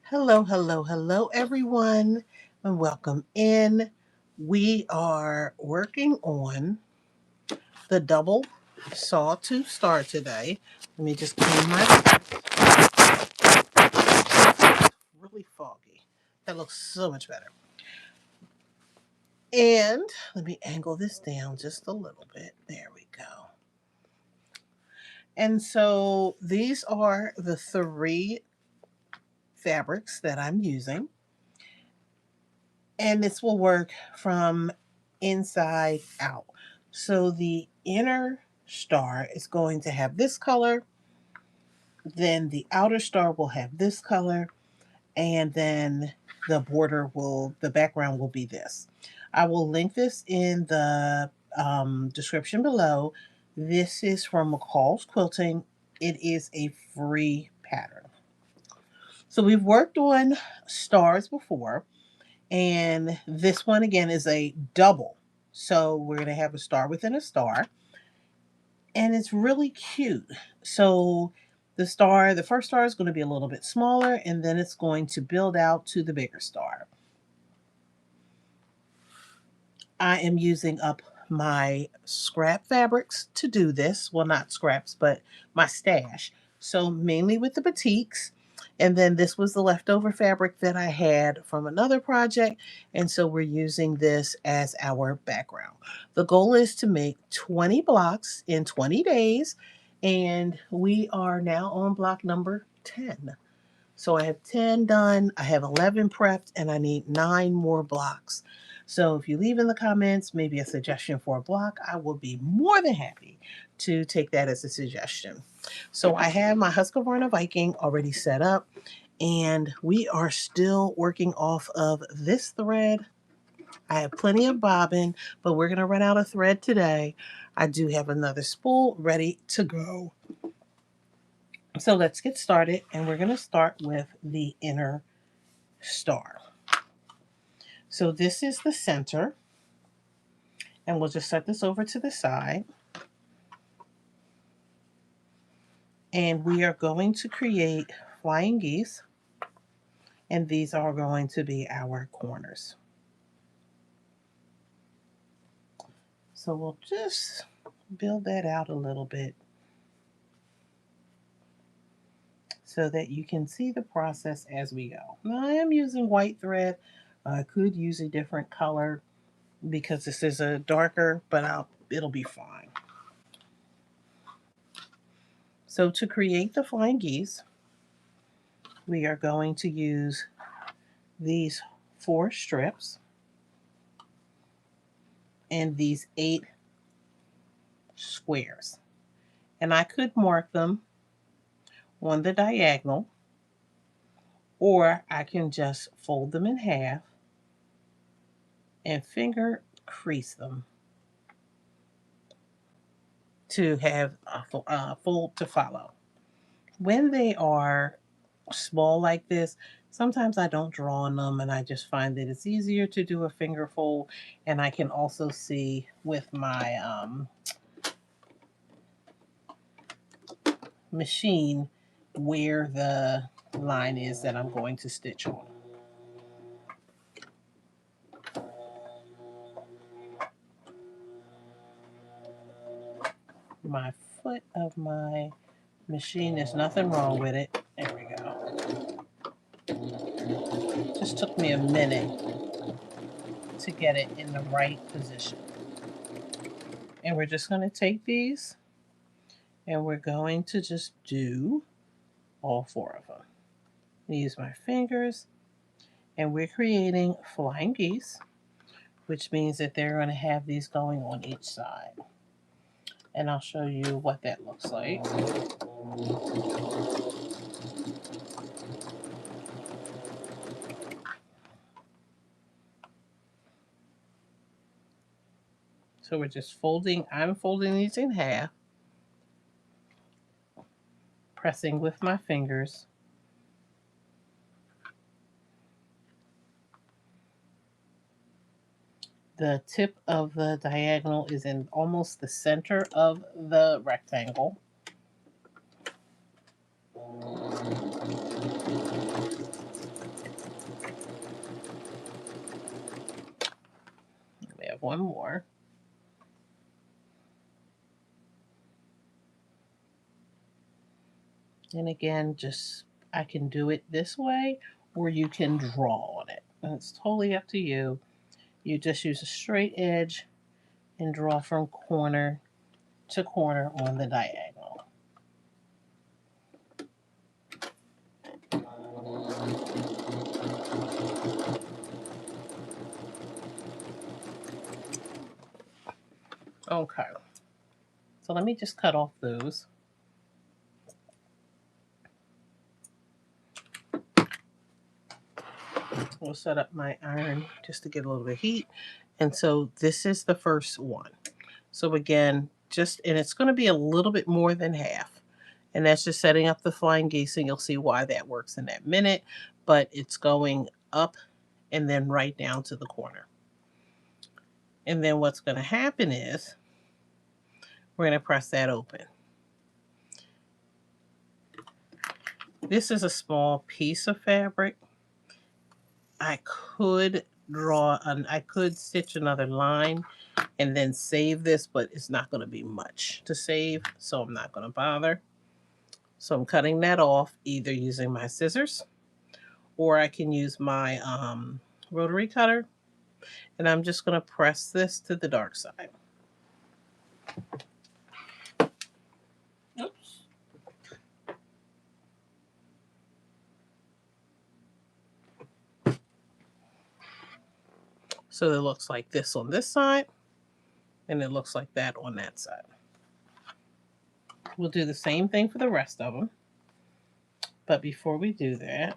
Hello, hello, hello, everyone, and welcome in. We are working on the double sawtooth star today. Let me just clean my really foggy. That looks so much better. And let me angle this down just a little bit. There we go. And so these are the three fabrics that I'm using. And this will work from inside out. So the inner star is going to have this color, then the outer star will have this color, and then the background will be this. I will link this in the description below. This is from McCall's Quilting. It is a free pattern. So we've worked on stars before. And this one again is a double. So we're going to have a star within a star. And it's really cute. So the first star is going to be a little bit smaller, and then it's going to build out to the bigger star. I am using up my scrap fabrics to do this. Well, not scraps, but my stash. So mainly with the batiks. And then this was the leftover fabric that I had from another project. And so we're using this as our background. The goal is to make 20 blocks in 20 days. And we are now on block number 10. So I have 10 done, I have 11 prepped, and I need 9 more blocks. So if you leave in the comments maybe a suggestion for a block, I will be more than happy to take that as a suggestion. So I have my Husqvarna Viking already set up, and we are still working off of this thread. I have plenty of bobbin, but we're going to run out of thread today. I do have another spool ready to go. So let's get started, and we're going to start with the inner star. So this is the center, and we'll just set this over to the side. And we are going to create flying geese, and these are going to be our corners. So we'll just build that out a little bit so that you can see the process as we go. Now I am using white thread. I could use a different color because this is a darker, but it'll be fine. So to create the flying geese, we are going to use these 4 strips and these 8 squares. And I could mark them on the diagonal, or I can just fold them in half and finger crease them to have a fold to follow. When they are small like this, sometimes I don't draw on them, and I just find that it's easier to do a finger fold. And I can also see with my machine where the line is that I'm going to stitch on. My foot of my machine, there's nothing wrong with it. There we go. Just took me a minute to get it in the right position. And we're just going to take these and we're going to just do all 4 of them. Use my fingers, and we're creating flying geese, which means that they're going to have these going on each side. And I'll show you what that looks like. So we're just I'm folding these in half, pressing with my fingers. The tip of the diagonal is in almost the center of the rectangle. one more. And again, just I can do it this way, or you can draw on it. And it's totally up to you. You just use a straight edge and draw from corner to corner on the diagonal. Okay, so let me just cut off those. We'll set up my iron just to get a little bit of heat. And so this is the first one. So again, and it's going to be a little bit more than half. And that's just setting up the flying geese, and you'll see why that works in that minute. But it's going up and then right down to the corner. And then what's going to happen is we're going to press that open. This is a small piece of fabric. I could I could stitch another line and then save this, but it's not going to be much to save, so I'm not going to bother. So I'm cutting that off either using my scissors, or I can use my rotary cutter, and I'm just going to press this to the dark side. Oops. So it looks like this on this side, and it looks like that on that side. We'll do the same thing for the rest of them. But before we do that,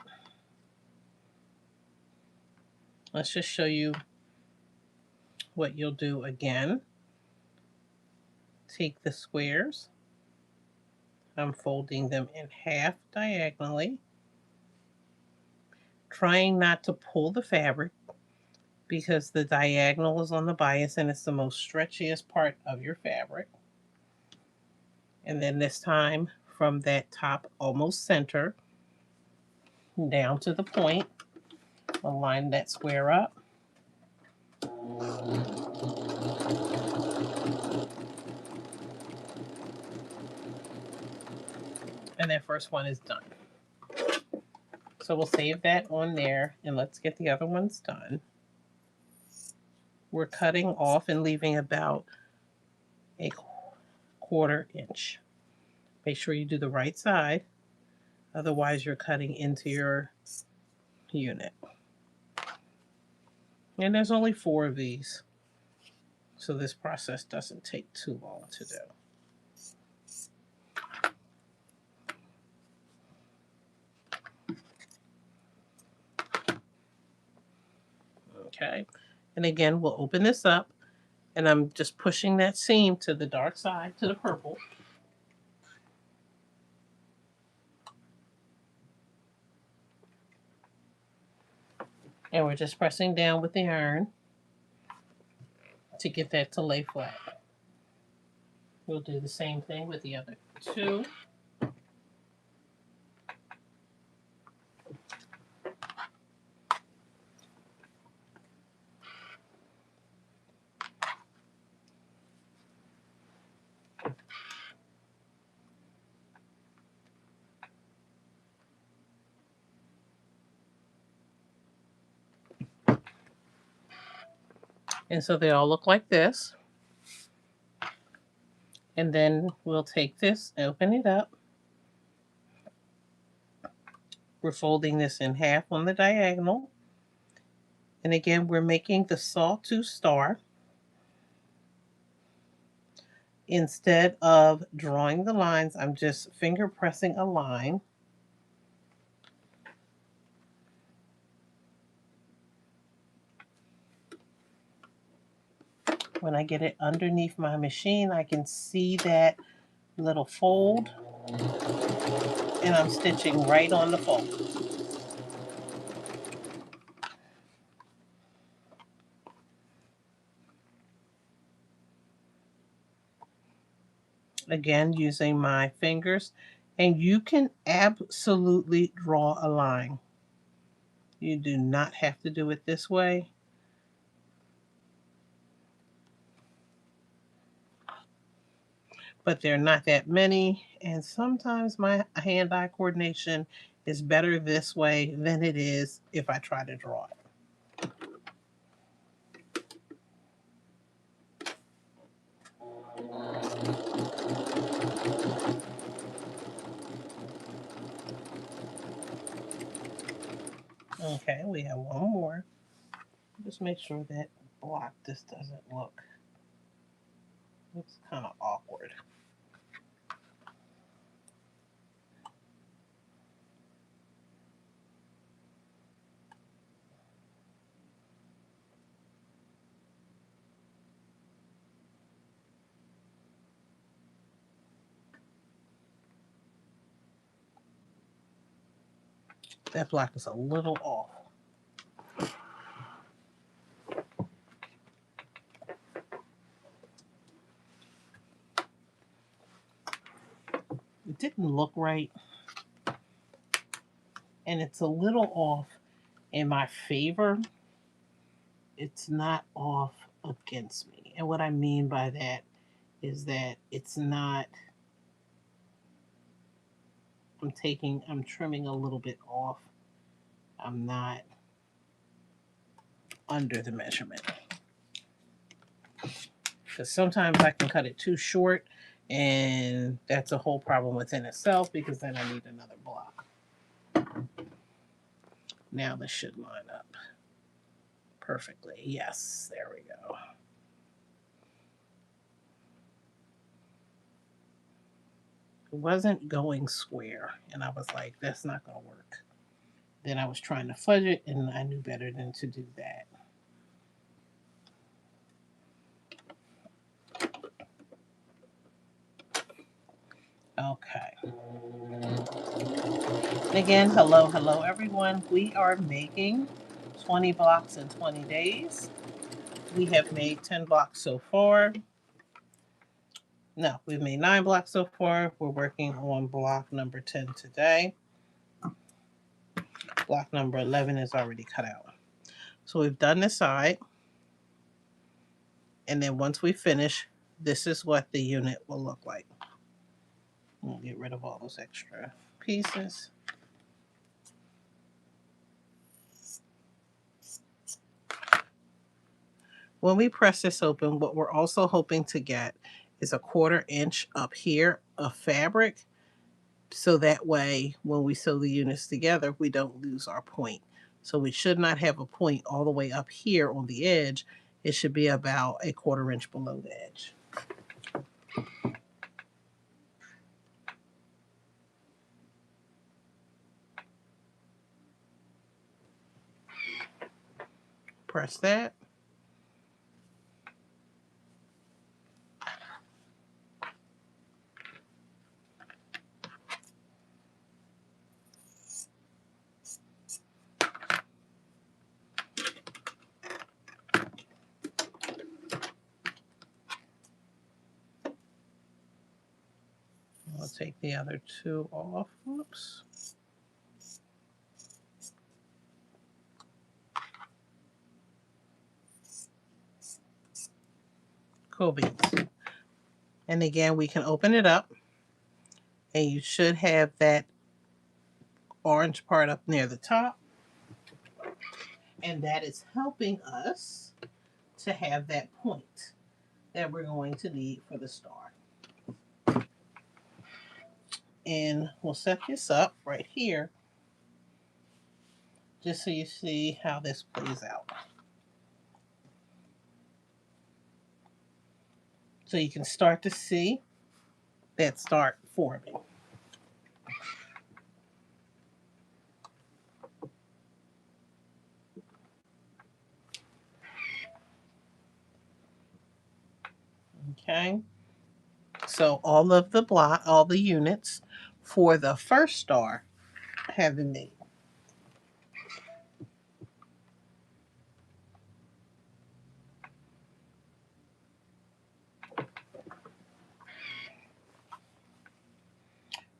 let's just show you what you'll do again. Take the squares. I'm folding them in half diagonally, trying not to pull the fabric because the diagonal is on the bias and it's the most stretchiest part of your fabric. And then this time from that top almost center down to the point, I'll line that square up. And that first one is done. So we'll save that on there, and let's get the other ones done. We're cutting off and leaving about a 1/4 inch. Make sure you do the right side, otherwise you're cutting into your unit. And there's only 4 of these, so this process doesn't take too long to do. Okay, and again, we'll open this up, and I'm just pushing that seam to the dark side, to the purple. And we're just pressing down with the iron to get that to lay flat. We'll do the same thing with the other 2. And so they all look like this. And then we'll take this, open it up. We're folding this in half on the diagonal. And again, we're making the Sawtooth star. Instead of drawing the lines, I'm just finger pressing a line. When I get it underneath my machine, I can see that little fold, and I'm stitching right on the fold. Again, using my fingers, and you can absolutely draw a line. You do not have to do it this way. but they're not that many. And sometimes my hand-eye coordination is better this way than it is if I try to draw it. Okay, we have one more. Just make sure that block this doesn't look, looks kind of awkward. That block is a little off. It didn't look right, and it's a little off in my favor. It's not off against me. And what I mean by that is that it's not, I'm trimming a little bit off. I'm not under the measurement. Because sometimes I can cut it too short, and that's a whole problem within itself because then I need another block. Now this should line up perfectly. Yes, there we go. It wasn't going square, and I was like, that's not going to work. Then I was trying to fudge it, and I knew better than to do that. Okay. Again, hello, everyone. We are making 20 blocks in 20 days. We have made 10 blocks so far. No, we've made 9 blocks so far. We're working on block number 10 today. Block number 11 is already cut out. So we've done this side. And then once we finish, this is what the unit will look like. We'll get rid of all those extra pieces. When we press this open, what we're also hoping to get is a 1/4 inch up here of fabric. So that way, when we sew the units together, we don't lose our point. So we should not have a point all the way up here on the edge. It should be about a 1/4 inch below the edge. Press that. I'll take the other 2 off. Whoops. Cool beans. And again, we can open it up, and you should have that orange part up near the top. And that is helping us to have that point that we're going to need for the star. And we'll set this up right here just so you see how this plays out. So you can start to see that start forming. Okay. So all of the all the units for the first star have been made.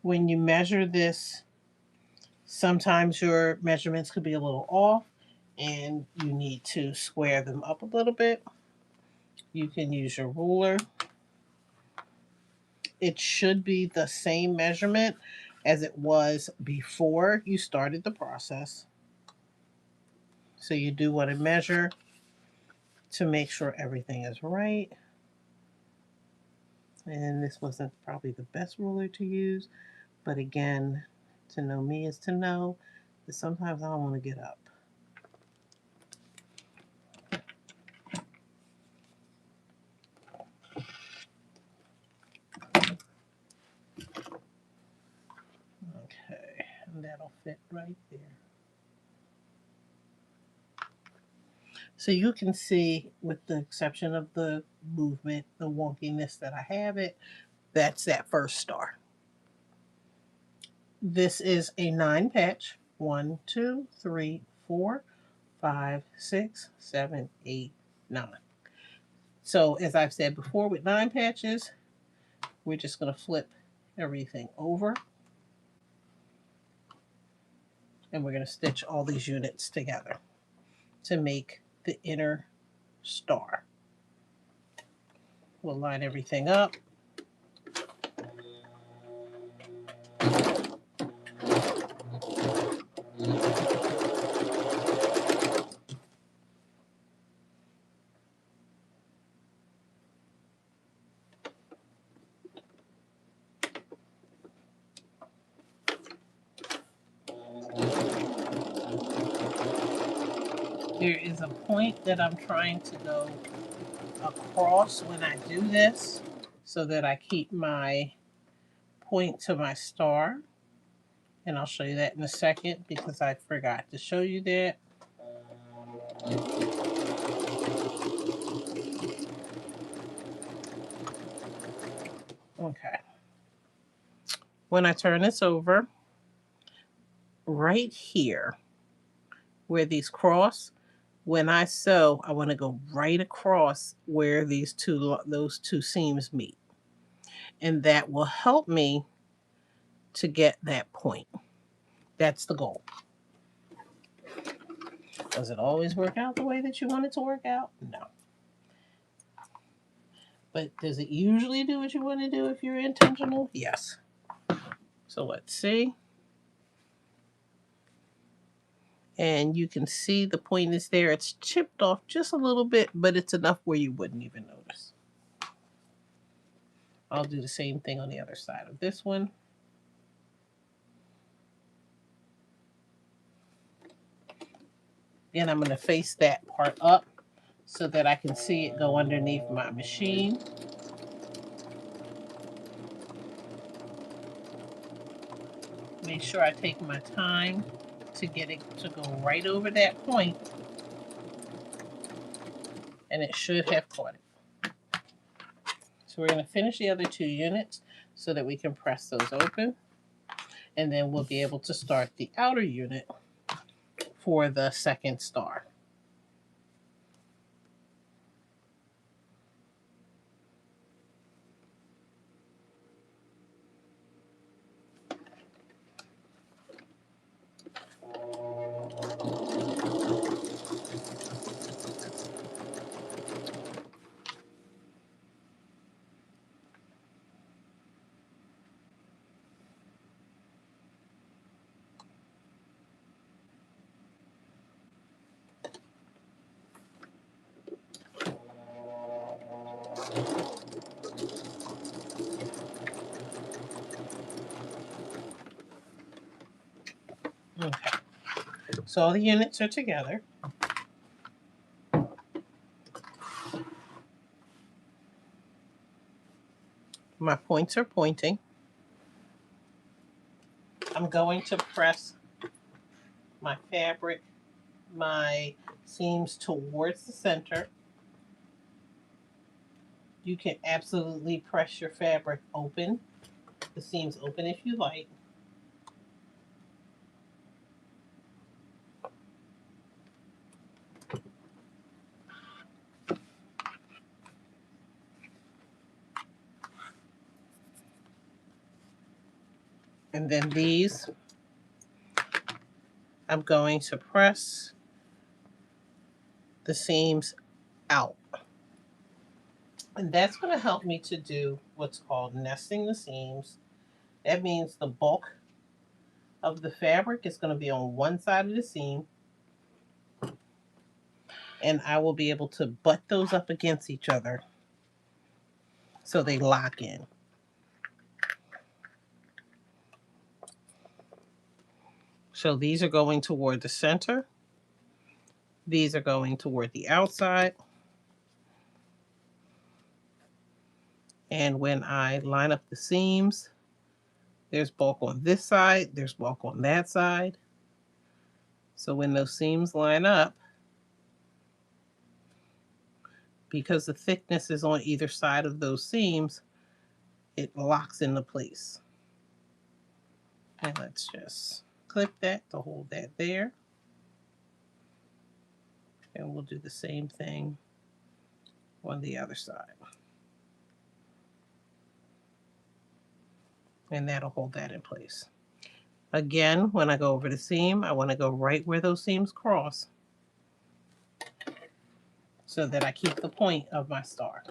When you measure this, sometimes your measurements could be a little off and you need to square them up a little bit. You can use your ruler it should be the same measurement as it was before you started the process. So you do want to measure to make sure everything is right. And this wasn't probably the best ruler to use, but again, to know me is to know that sometimes I don't want to get up. Okay, and that'll fit right there. So you can see, with the exception of the movement, the wonkiness that I have it, that's that first star. This is a 9 patch. 1, 2, 3, 4, 5, 6, 7, 8, 9. So as I've said before, with 9 patches, we're just going to flip everything over. And we're going to stitch all these units together to make the inner star. We'll line everything up. There is a point that I'm trying to go across when I do this so that I keep my point to my star. And I'll show you that in a second because I forgot to show you that. Okay. When I turn this over, right here where these cross, when I sew, I want to go right across where those two seams meet. And that will help me to get that point. That's the goal. Does it always work out the way that you want it to work out? No. But does it usually do what you want to do if you're intentional? Yes. So let's see. And you can see the point is there. It's chipped off just a little bit, but it's enough where you wouldn't even notice. I'll do the same thing on the other side of this one. Then I'm going to face that part up so that I can see it go underneath my machine. Make sure I take my time to get it to go right over that point, and it should have caught it. So we're going to finish the other 2 units so that we can press those open, and then we'll be able to start the outer unit for the second star. Okay, so all the units are together. My points are pointing. I'm going to press my fabric, my seams towards the center. You can absolutely press your fabric open, the seams open if you like. And then these, I'm going to press the seams out. And that's going to help me to do what's called nesting the seams. That means the bulk of the fabric is going to be on one side of the seam, and I will be able to butt those up against each other so they lock in. So these are going toward the center. These are going toward the outside. And when I line up the seams, there's bulk on this side, there's bulk on that side. So when those seams line up, because the thickness is on either side of those seams, it locks into place. And let's just clip that to hold that there. And we'll do the same thing on the other side. And that'll hold that in place. Again, when I go over the seam, I want to go right where those seams cross so that I keep the point of my star.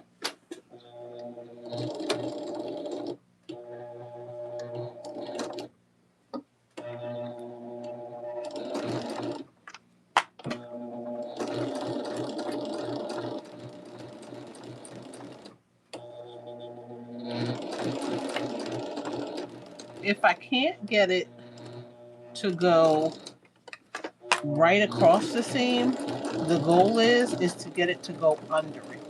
If I can't get it to go right across the seam, the goal is to get it to go under it.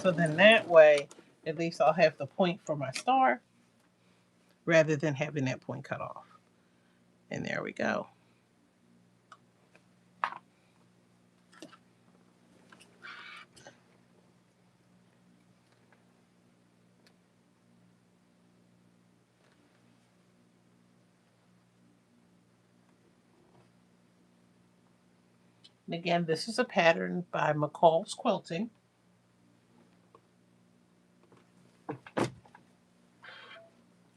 So then that way, at least I'll have the point for my star rather than having that point cut off. And there we go. And again, this is a pattern by McCall's Quilting.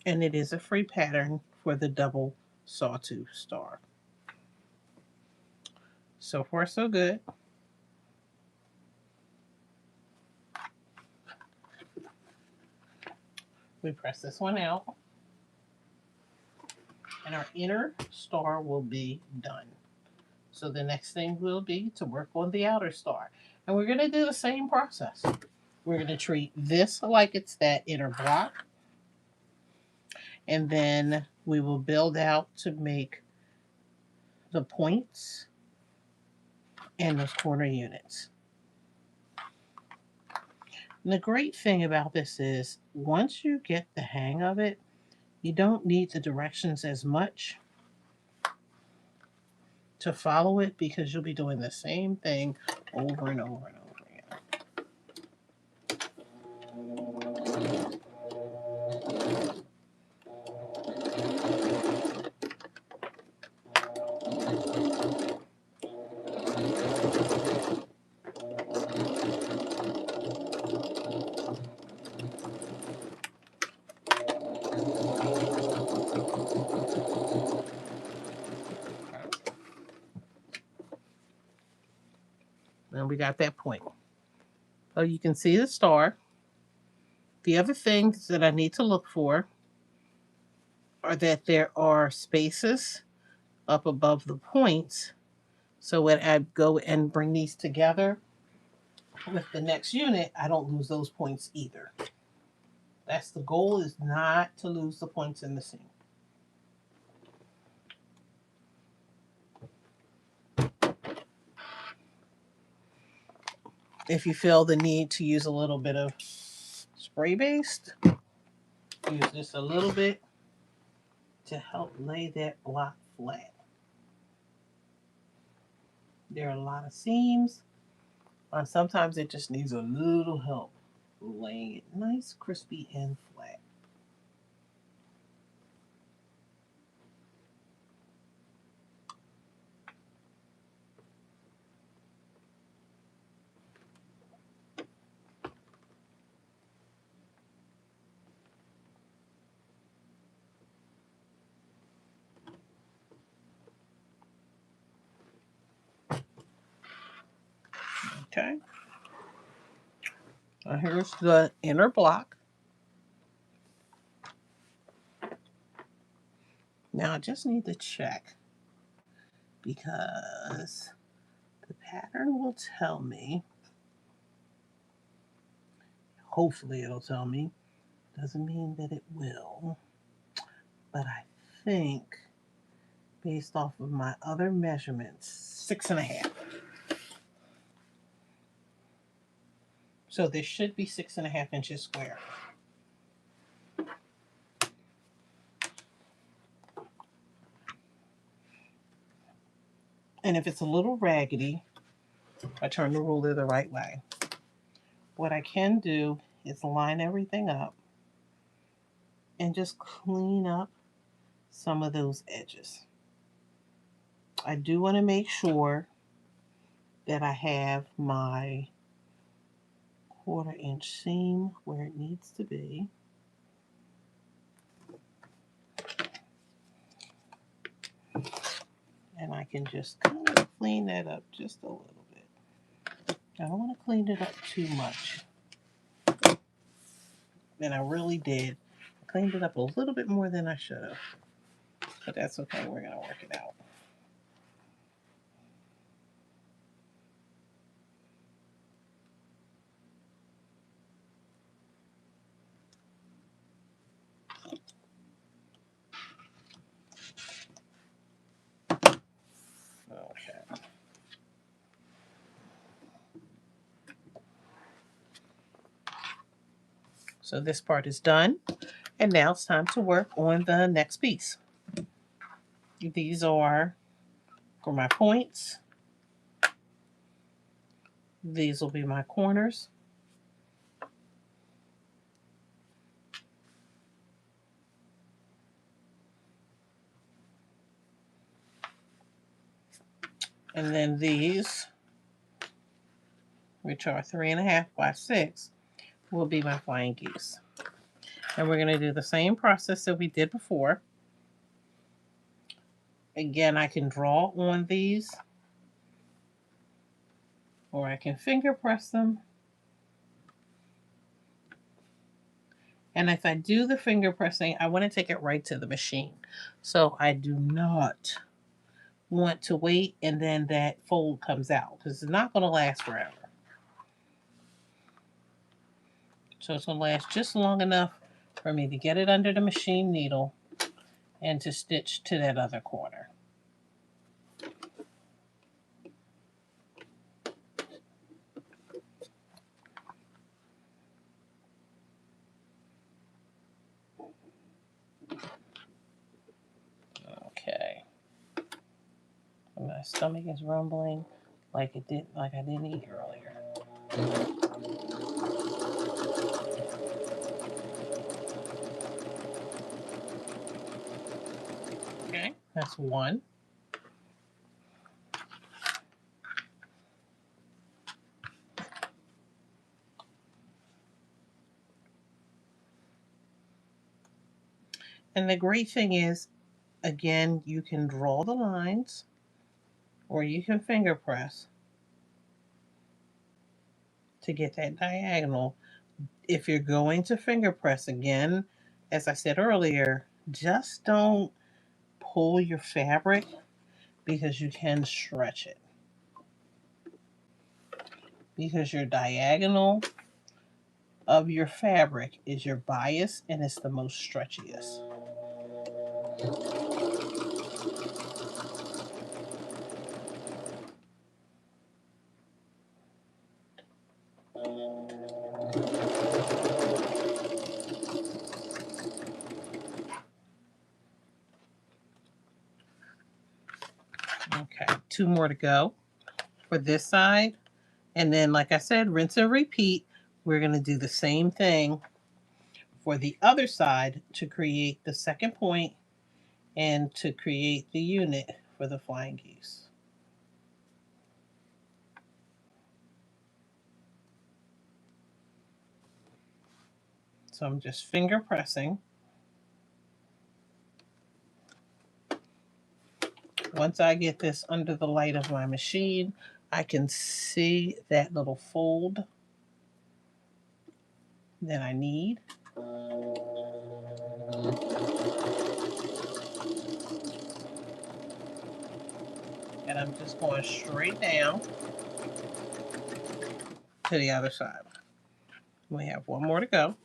And it is a free pattern for the double sawtooth star. So far, so good. We press this one out, and our inner star will be done. So the next thing will be to work on the outer star. And we're going to do the same process. We're going to treat this like it's that inner block. And then we will build out to make the points and those corner units. And the great thing about this is once you get the hang of it, you don't need the directions as much to follow it because you'll be doing the same thing over and over and over again. And we got that point. So you can see the star. The other things that I need to look for are that there are spaces up above the points. So when I go and bring these together with the next unit, I don't lose those points either. That's the goal, is not to lose the points in the seam. If you feel the need to use a little bit of spray based, use just a little bit to help lay that block flat. There are a lot of seams, and sometimes it just needs a little help laying it nice, crispy, and flat. Okay. Now here's the inner block. Now I just need to check because the pattern will tell me, hopefully it'll tell me, doesn't mean that it will, but I think based off of my other measurements, 6.5. So this should be 6.5 inches square. And if it's a little raggedy, I turn the ruler the right way. What I can do is line everything up and just clean up some of those edges. I do want to make sure that I have my 1/4 inch seam where it needs to be. And I can just kind of clean that up just a little bit. I don't want to clean it up too much. And I really did. I cleaned it up a little bit more than I should have. But that's okay. We're going to work it out. Okay. So this part is done. And now it's time to work on the next piece. These are for my points. These will be my corners. And then these, which are 3.5 by 6, will be my flying geese. And we're going to do the same process that we did before. Again, I can draw on these, or I can finger press them. And if I do the finger pressing, I want to take it right to the machine. So I do not want to wait and then that fold comes out because it's not going to last forever. So it's going to last just long enough for me to get it under the machine needle and to stitch to that other corner. Okay. My stomach is rumbling like I didn't eat earlier. Okay, that's one. And the great thing is, again, you can draw the lines or you can finger press to get that diagonal. If you're going to finger press again, as I said earlier, just don't pull your fabric because you can stretch it. Because your diagonal of your fabric is your bias and it's the most stretchiest. Okay, 2 more to go for this side. And then, like I said, rinse and repeat. We're going to do the same thing for the other side to create the second point and to create the unit for the flying geese. So I'm just finger pressing. Once I get this under the light of my machine, I can see that little fold. than I need. And I'm just going straight down to the other side. We have one more to go.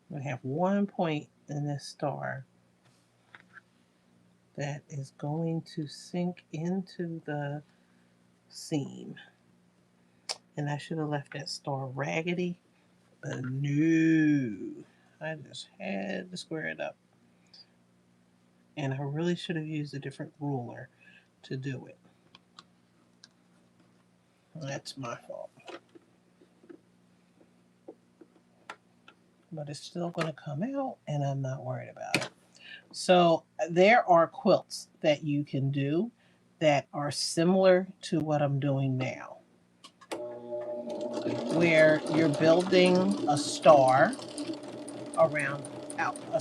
We have one point in this star that is going to sink into the seam. And I should have left that star raggedy, but no. I just had to square it up. And I really should have used a different ruler to do it. That's my fault. But it's still going to come out, and I'm not worried about it. So there are quilts that you can do that are similar to what I'm doing now, where you're building a star around the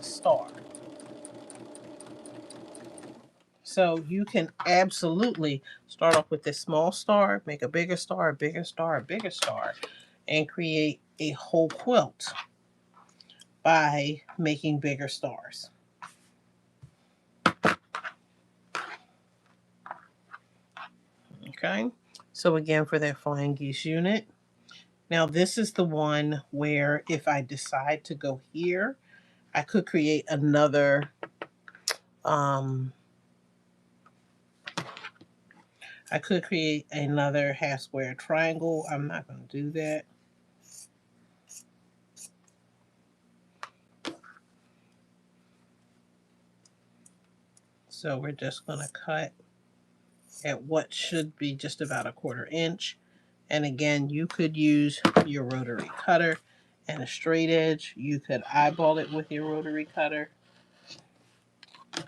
star. So you can absolutely start off with this small star, make a bigger star, a bigger star, a bigger star, and create a whole quilt by making bigger stars. Okay, so again, for that flying geese unit, now this is the one where if I decide to go here, I could create another half square triangle. I'm not going to do that. So we're just going to cut at what should be just about a 1/4 inch. And again, you could use your rotary cutter and a straight edge. You could eyeball it with your rotary cutter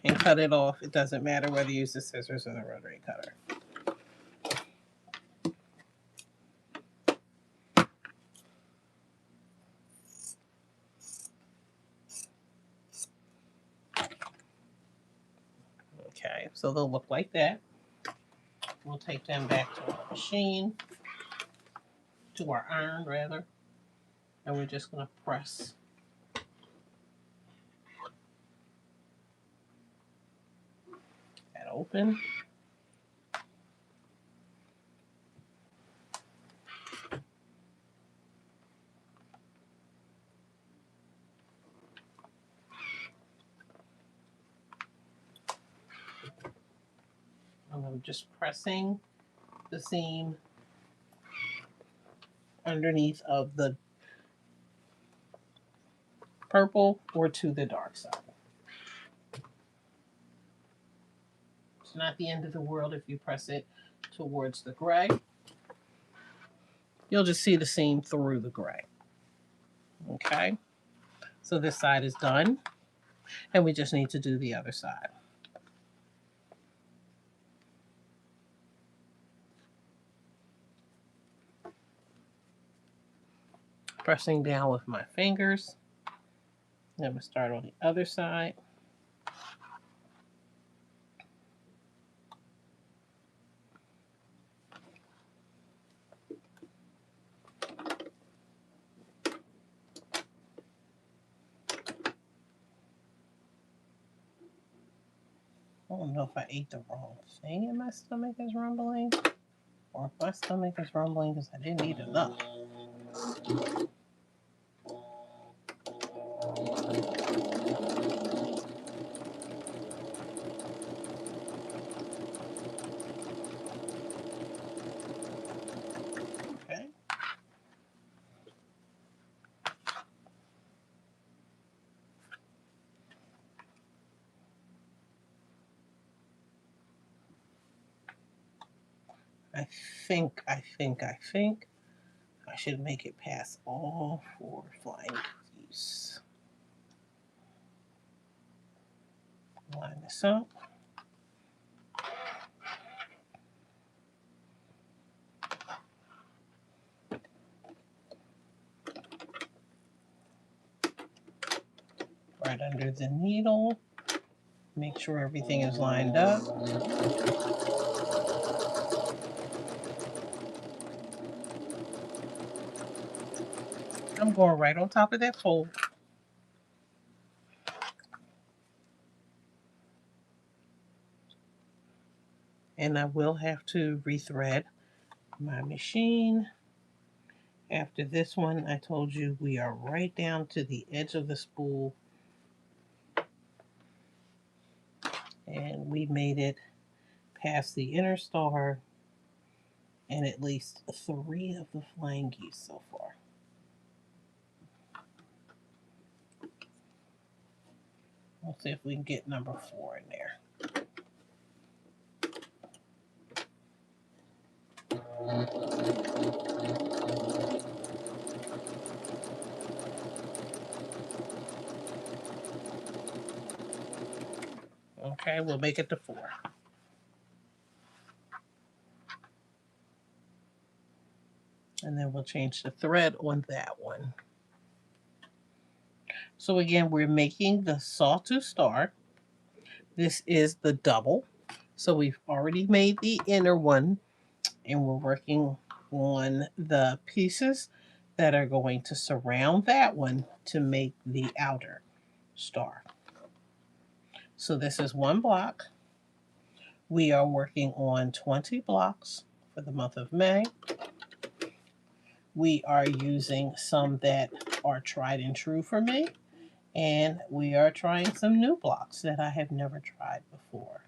and cut it off. It doesn't matter whether you use the scissors or the rotary cutter. Okay, so they'll look like that. We'll take them back to our machine, to our iron rather, and we're just going to press that open. And I'm just pressing the seam underneath of the purple or to the dark side. It's not the end of the world if you press it towards the gray. You'll just see the seam through the gray. Okay, so this side is done, and we just need to do the other side. Pressing down with my fingers. Then we start on the other side. I don't know if I ate the wrong thing and my stomach is rumbling, or if my stomach is rumbling because I didn't eat enough. Okay. I should make it past all 4 flying geese. Line this up. Right under the needle. Make sure everything is lined up. I'm going right on top of that fold. And I will have to rethread my machine. After this one, I told you we are right down to the edge of the spool. And we made it past the inner star and at least 3 of the flying geese so far. We'll see if we can get number 4 in there. Okay, we'll make it to 4. And then we'll change the thread on that one. So again, we're making the Sawtooth star. This is the double. So we've already made the inner one, and we're working on the pieces that are going to surround that one to make the outer star. So this is 1 block. We are working on 20 blocks for the month of May. We are using some that are tried and true for me, and we are trying some new blocks that I have never tried before.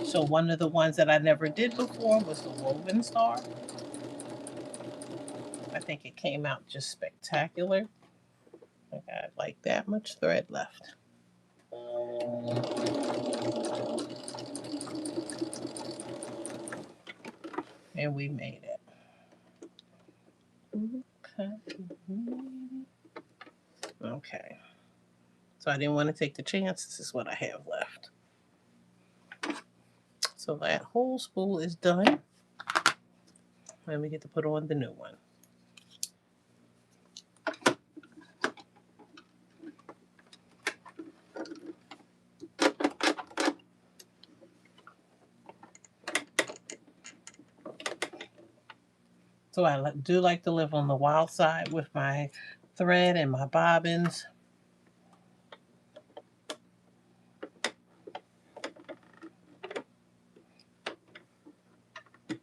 So one of the ones that I never did before was the woven star. I think it came out just spectacular. I got like that much thread left. And we made it. Okay. Okay. So I didn't want to take the chance. This is what I have left. So that whole spool is done. Then we get to put on the new one. So I do like to live on the wild side with my thread and my bobbins.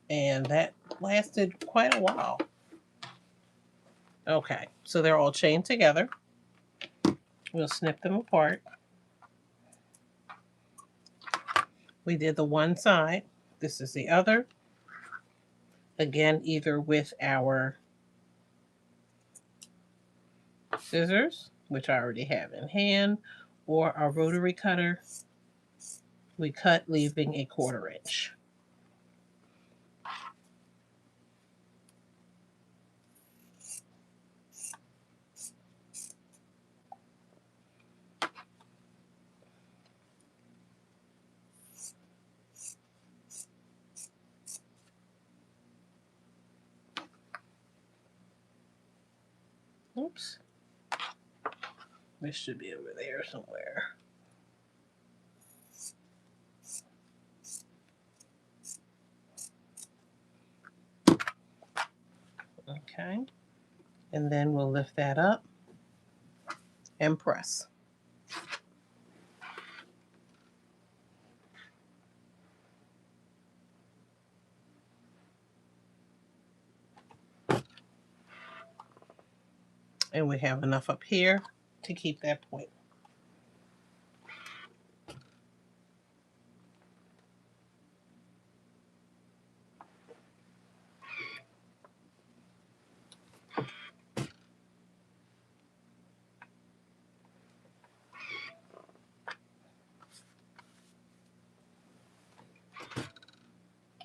And that lasted quite a while. Okay, so they're all chained together. We'll snip them apart. We did the one side. This is the other. Again, either with our scissors, which I already have in hand, or our rotary cutter. We cut, leaving a 1/4 inch. Oops. This should be over there somewhere. Okay. And then we'll lift that up and press. And we have enough up here to keep that point.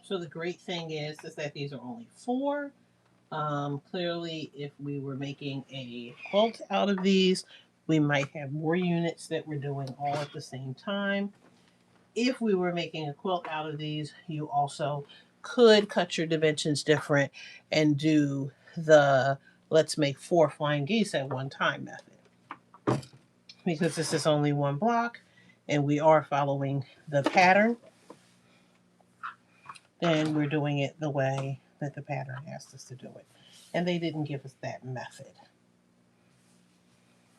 So the great thing is that these are only 4. Clearly, if we were making a quilt out of these, we might have more units that we're doing all at the same time. If we were making a quilt out of these, you also could cut your dimensions different and do the let's make 4 flying geese at one time method. Because this is only 1 block and we are following the pattern, then we're doing it the way that the pattern asked us to do it. And they didn't give us that method.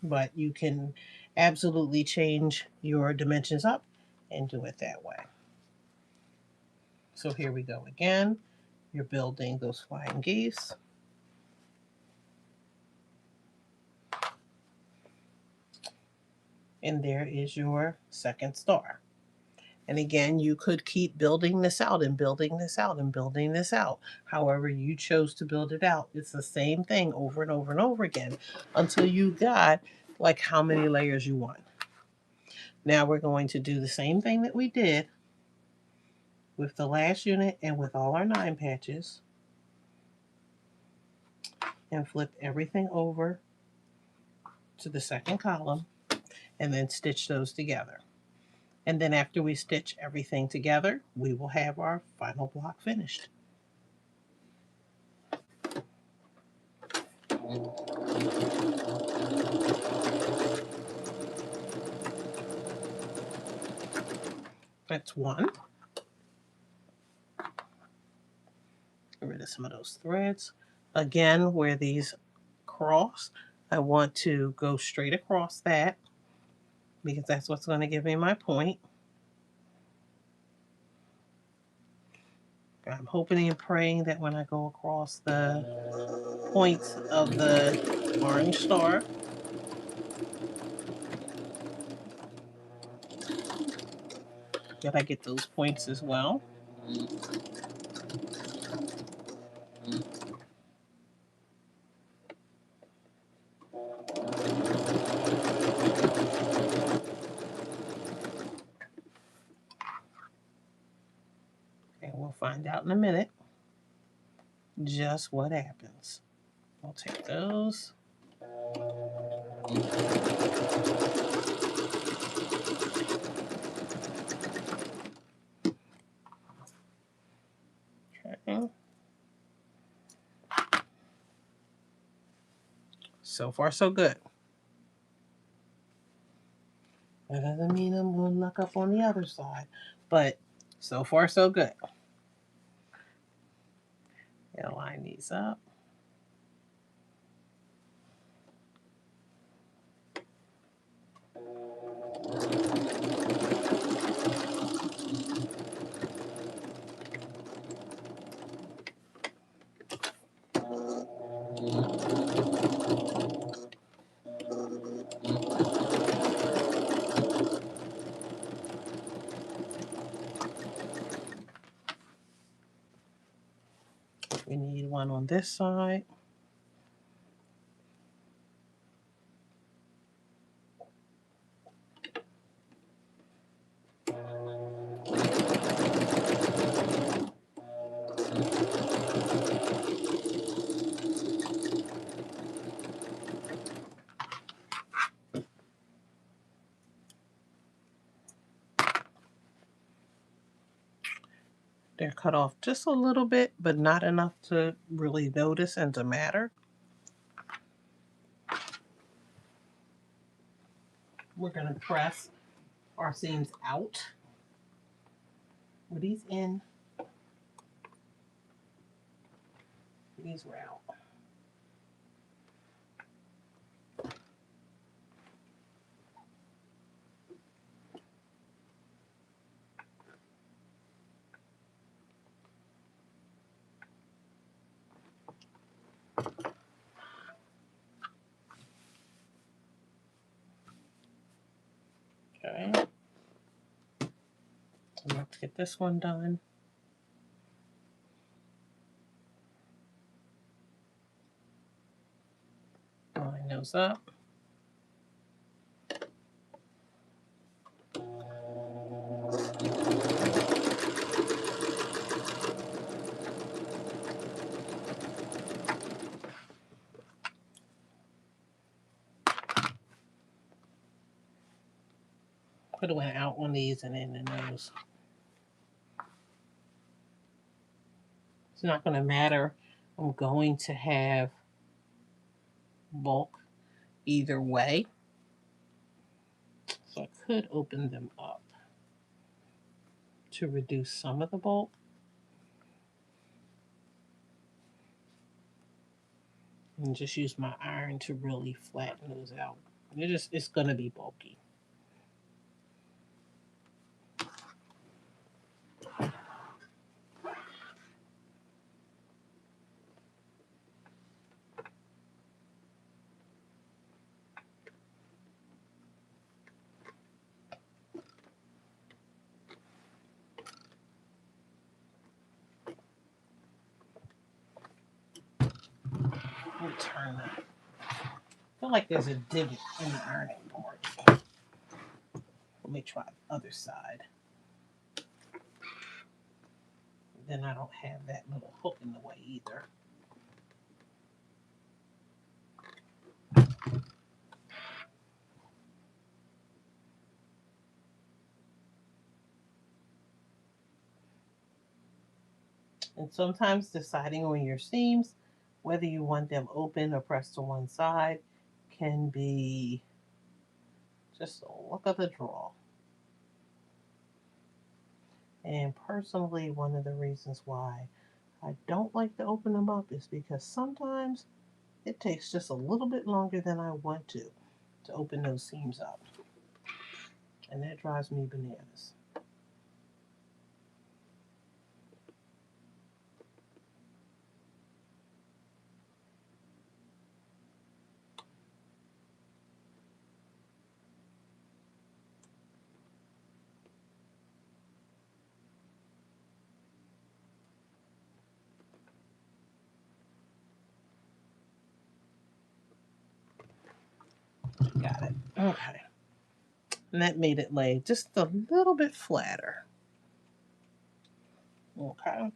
But you can absolutely change your dimensions up and do it that way. So here we go again. You're building those flying geese. And there is your second star. And again, you could keep building this out and building this out and building this out. However you chose to build it out. It's the same thing over and over and over again until you got like how many layers you want. Now we're going to do the same thing that we did with the last unit and with all our 9 patches. And flip everything over to the second column and then stitch those together. And then after we stitch everything together, we will have our final block finished. That's one. Get rid of some of those threads. Again, where these cross, I want to go straight across that because that's what's going to give me my point. I'm hoping and praying that when I go across the points of the orange star, that I get those points as well. And we'll find out in a minute just what happens. I'll take those. Okay. So far, so good. That doesn't mean I'm going to look up on the other side, but so far, so good. Gonna line these up. We need one on this side. They're cut off just a little bit, but not enough to really notice and to matter. We're going to press our seams out. Were these in? These were out. Okay. Let's get this one done. Line those up. Could have went out on these and in those. It's not going to matter. I'm going to have bulk either way. So I could open them up to reduce some of the bulk. And just use my iron to really flatten those out. It's gonna be bulky. Let me turn that. I feel like there's a divot in the ironing board. Let me try the other side. Then I don't have that little hook in the way either. And sometimes deciding on your seams, whether you want them open or pressed to one side, can be just a look of the draw. And personally, one of the reasons why I don't like to open them up is because sometimes it takes just a little bit longer than I want to open those seams up. And that drives me bananas. Got it. Okay. And that made it lay just a little bit flatter. Okay.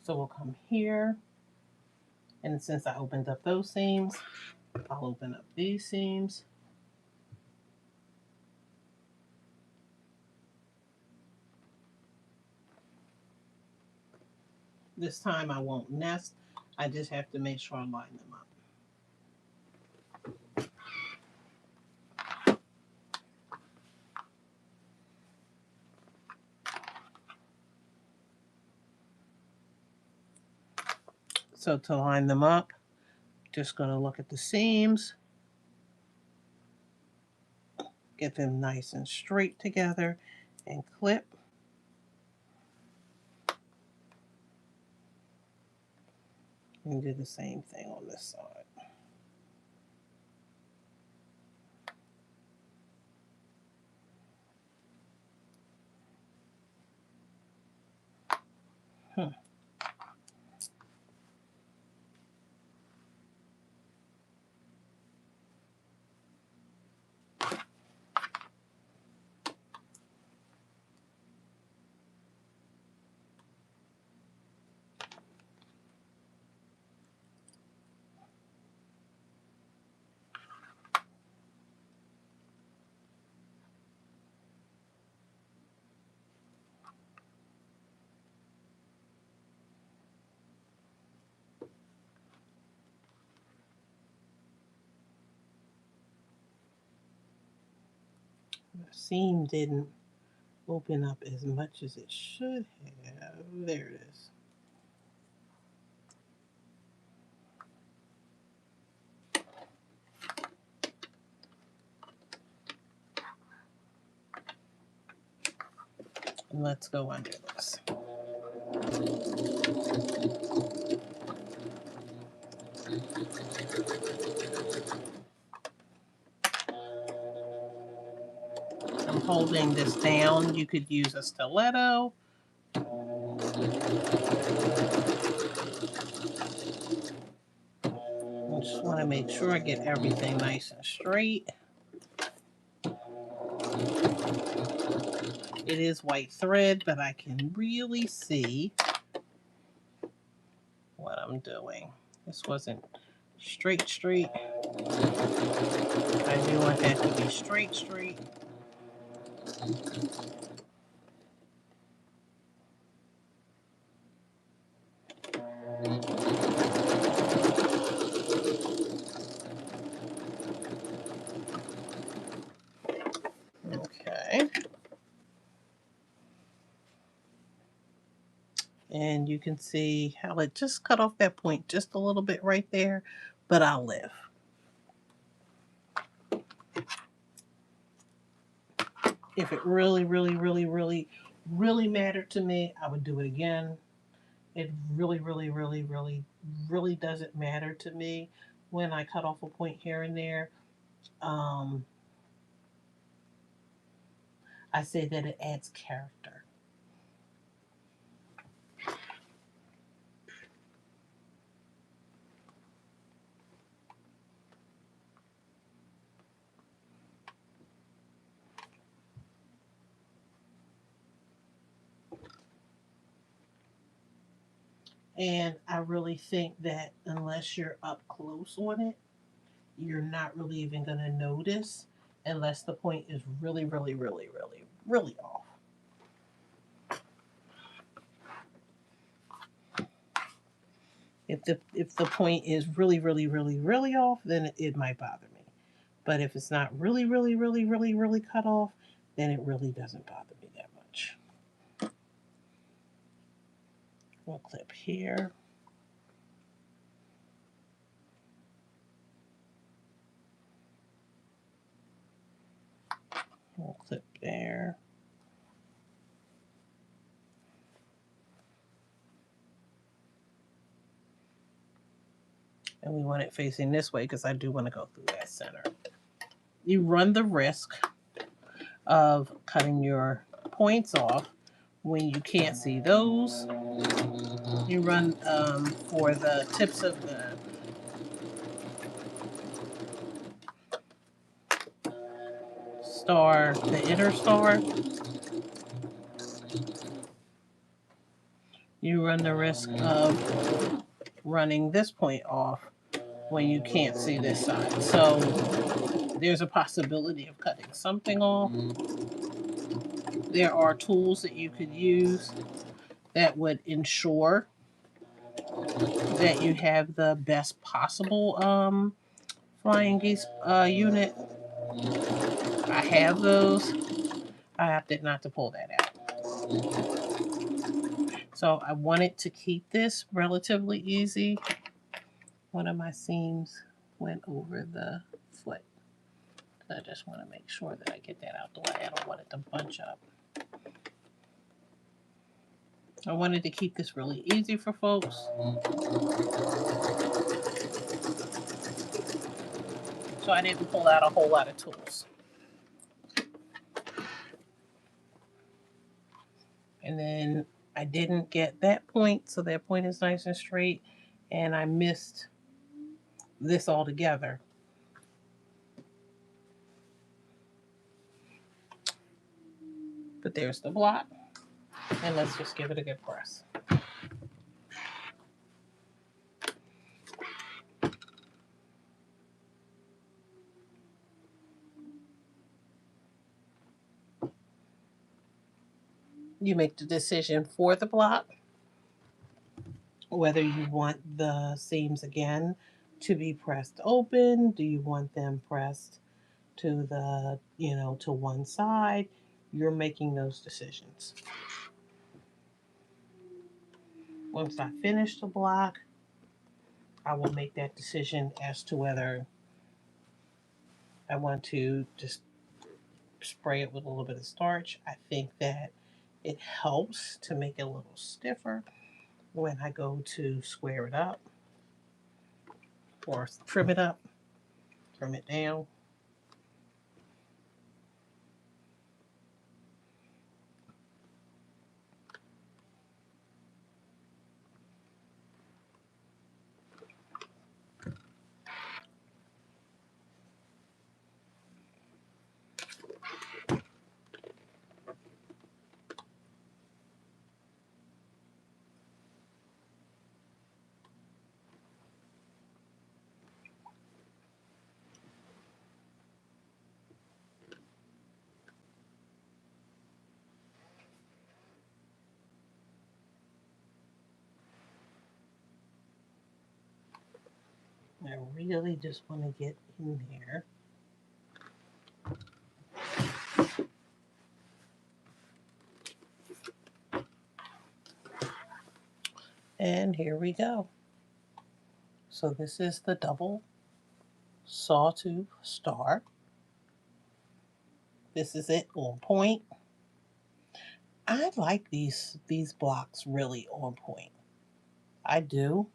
So we'll come here. And since I opened up those seams, I'll open up these seams. This time I won't nest. I just have to make sure I line them up. So to line them up, just going to look at the seams, get them nice and straight together, and clip. And do the same thing on this side. The seam didn't open up as much as it should have. There it is. And let's go under this. I'm holding this down. You could use a stiletto. I just want to make sure I get everything nice and straight. It is white thread, but I can really see what I'm doing. This wasn't straight. I do want that to be straight. Okay. And you can see how it just cut off that point just a little bit right there, but I'll live. If it really, really, really, really, really mattered to me, I would do it again. It really, really, really, really, really doesn't matter to me when I cut off a point here and there. Um, I say that it adds character. And I really think that unless you're up close on it, you're not really even going to notice unless the point is really, really, really, really, really off. If the point is really, really, really, really off, then it might bother me. But if it's not really, really, really, really, really cut off, then it really doesn't bother me that much. We'll clip here. We'll clip there. And we want it facing this way because I do want to go through that center. You run the risk of cutting your points off when you can't see those. You run for the tips of the star, the inner star. You run the risk of running this point off when you can't see this side. So there's a possibility of cutting something off. There are tools that you could use that would ensure that you have the best possible flying geese unit. I have those. I opted not to pull that out. So I wanted to keep this relatively easy. One of my seams went over the foot. I just want to make sure that I get that out the way. I don't want it to bunch up. I wanted to keep this really easy for folks. So I didn't pull out a whole lot of tools. And then I didn't get that point, so that point is nice and straight. And I missed this altogether. But there's the block. And let's just give it a good press. You make the decision for the block, whether you want the seams again to be pressed open. Do you want them pressed to the, to one side? You're making those decisions. Once I finish the block, I will make that decision as to whether I want to just spray it with a little bit of starch. I think that it helps to make it a little stiffer when I go to square it up or trim it up, trim it down. I really just want to get in there. And here we go. So this is the double Sawtooth star. This is it on point. I like these blocks really on point. I do,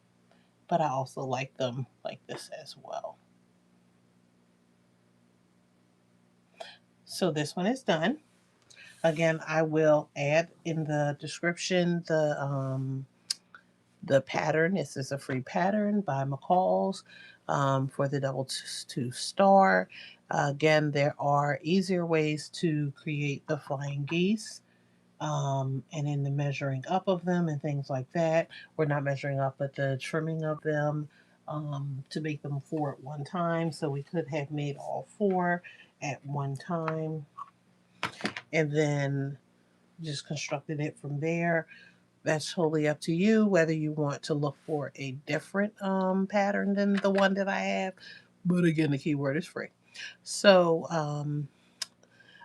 but I also like them like this as well. So this one is done. Again, I will add in the description the pattern. This is a free pattern by McCall's for the double two star. Again, there are easier ways to create the flying geese. And in the measuring up of them and things like that, or not measuring up, but the trimming of them to make them four at one time. So we could have made all four at one time and then just constructed it from there. That's totally up to you whether you want to look for a different pattern than the one that I have. But again, the keyword is free. So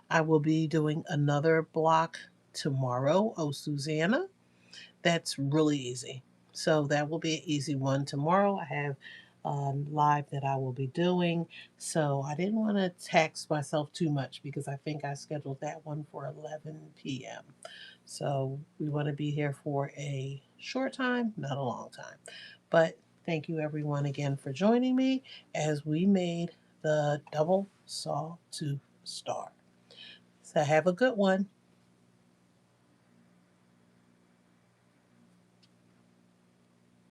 I will be doing another block tomorrow. Oh, Susanna. That's really easy. So that will be an easy one tomorrow. I have live that I will be doing. So I didn't want to tax myself too much because I think I scheduled that one for 11 p.m. So we want to be here for a short time, not a long time. But thank you everyone again for joining me as we made the double sawtooth star. So have a good one.